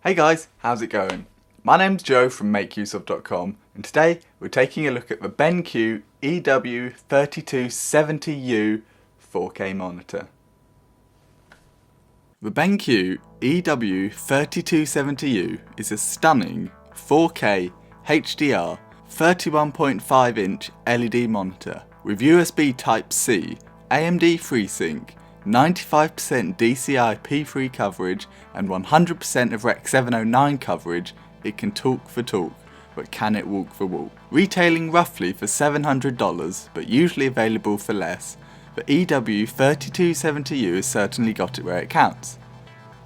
Hey guys, how's it going? My name's Joe from makeuseof.com and today we're taking a look at the BenQ EW3270U 4K monitor. The BenQ EW3270U is a stunning 4K HDR 31.5 inch LED monitor with USB Type-C, AMD FreeSync, 95% DCI P3 coverage and 100% of Rec 709 coverage. It can talk the talk, but can it walk the walk? Retailing roughly for $700, but usually available for less, the EW3270U has certainly got it where it counts.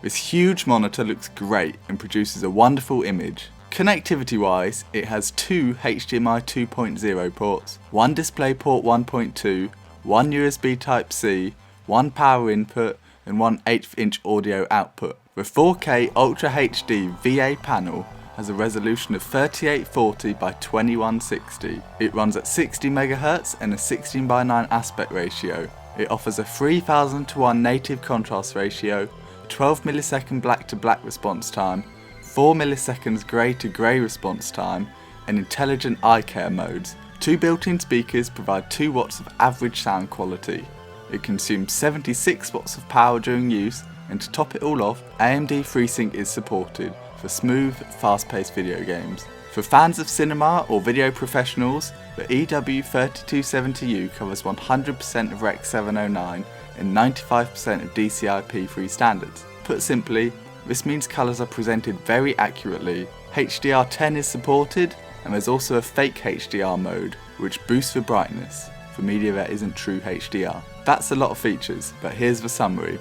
This huge monitor looks great and produces a wonderful image. Connectivity wise, it has two HDMI 2.0 ports, one DisplayPort 1.2, one USB Type-C, one power input and one 1/8 inch audio output. The 4K Ultra HD VA panel has a resolution of 3840 by 2160. It runs at 60 MHz and a 16:9 aspect ratio. It offers a 3000:1 native contrast ratio, 12 millisecond black to black response time, 4 milliseconds grey to grey response time, and intelligent eye care modes. Two built-in speakers provide 2 watts of average sound quality. It consumes 76 watts of power during use, and to top it all off, AMD FreeSync is supported for smooth, fast-paced video games. For fans of cinema or video professionals, the EW3270U covers 100% of Rec 709 and 95% of DCI P3 standards. Put simply, this means colours are presented very accurately. HDR10 is supported, and there's also a fake HDR mode, which boosts the brightness for media that isn't true HDR. That's a lot of features, but here's the summary.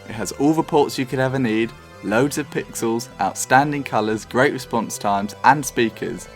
It has all the ports you could ever need, loads of pixels, outstanding colours, great response times and speakers.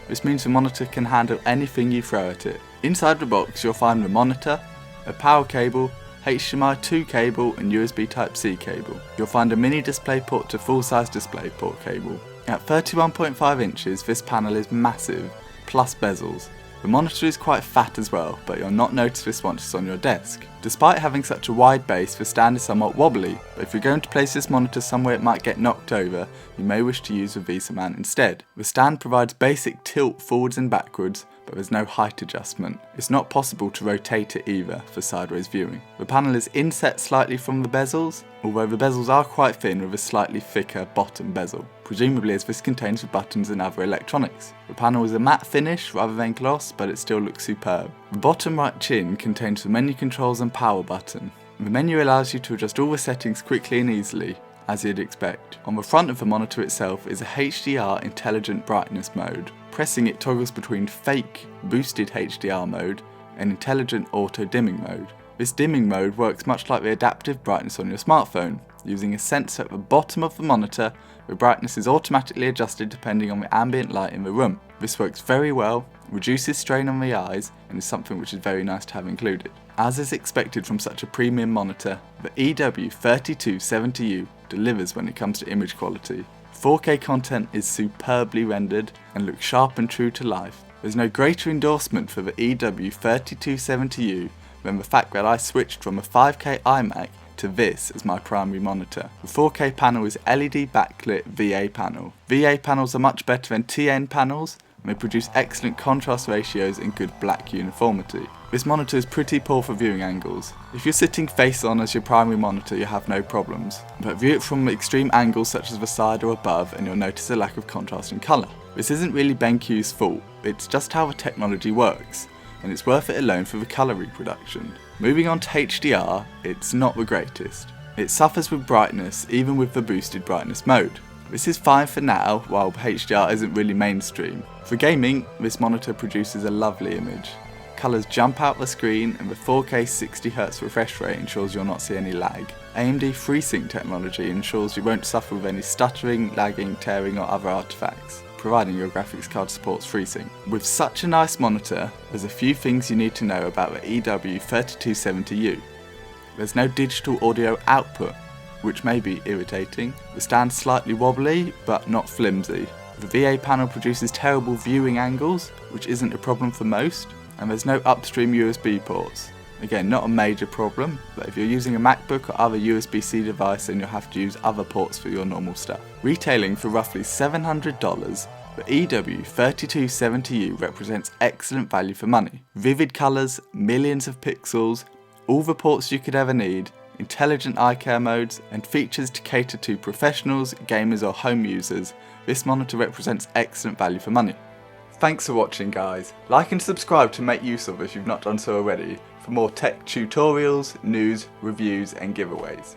This means the monitor can handle anything you throw at it. Inside the box you'll find the monitor, a power cable, HDMI 2 cable and USB Type-C cable. You'll find a mini DisplayPort to full-size DisplayPort cable. At 31.5 inches this panel is massive, plus bezels. The monitor is quite fat as well, but you'll not notice this once it's on your desk. Despite having such a wide base, the stand is somewhat wobbly, but if you're going to place this monitor somewhere it might get knocked over, you may wish to use the VESA mount instead. The stand provides basic tilt forwards and backwards, but there's no height adjustment. It's not possible to rotate it either for sideways viewing. The panel is inset slightly from the bezels, although the bezels are quite thin with a slightly thicker bottom bezel, presumably as this contains the buttons and other electronics. The panel is a matte finish rather than gloss, but it still looks superb. The bottom right chin contains the menu controls and power button. The menu allows you to adjust all the settings quickly and easily, as you'd expect. On the front of the monitor itself is a HDR intelligent brightness mode. Pressing it toggles between fake boosted HDR mode and intelligent auto dimming mode. This dimming mode works much like the adaptive brightness on your smartphone. Using a sensor at the bottom of the monitor, the brightness is automatically adjusted depending on the ambient light in the room. This works very well, reduces strain on the eyes, and is something which is very nice to have included. As is expected from such a premium monitor, the EW3270U delivers when it comes to image quality. 4K content is superbly rendered and looks sharp and true to life. There's no greater endorsement for the EW3270U than the fact that I switched from a 5K iMac to this as my primary monitor. The 4K panel is LED backlit VA panel. VA panels are much better than TN panels, and they produce excellent contrast ratios and good black uniformity. This monitor is pretty poor for viewing angles. If you're sitting face on as your primary monitor you have no problems, but view it from extreme angles such as the side or above and you'll notice a lack of contrast in colour. This isn't really BenQ's fault, it's just how the technology works, and it's worth it alone for the colour reproduction. Moving on to HDR, it's not the greatest. It suffers with brightness even with the boosted brightness mode. This is fine for now, while HDR isn't really mainstream. For gaming, this monitor produces a lovely image. Colours jump out the screen and the 4K 60Hz refresh rate ensures you'll not see any lag. AMD FreeSync technology ensures you won't suffer with any stuttering, lagging, tearing or other artifacts, providing your graphics card supports FreeSync. With such a nice monitor, there's a few things you need to know about the EW3270U. There's no digital audio output, which may be irritating. The stand's slightly wobbly, but not flimsy. The VA panel produces terrible viewing angles, which isn't a problem for most, and there's no upstream USB ports. Again, not a major problem, but if you're using a MacBook or other USB-C device, then you'll have to use other ports for your normal stuff. Retailing for roughly $700, the EW3270U represents excellent value for money. Vivid colours, millions of pixels, all the ports you could ever need, intelligent eye care modes, and features to cater to professionals, gamers or home users. This monitor represents excellent value for money. Thanks for watching guys. Like and subscribe to make use of if you've not done so already for more tech tutorials, news, reviews and giveaways.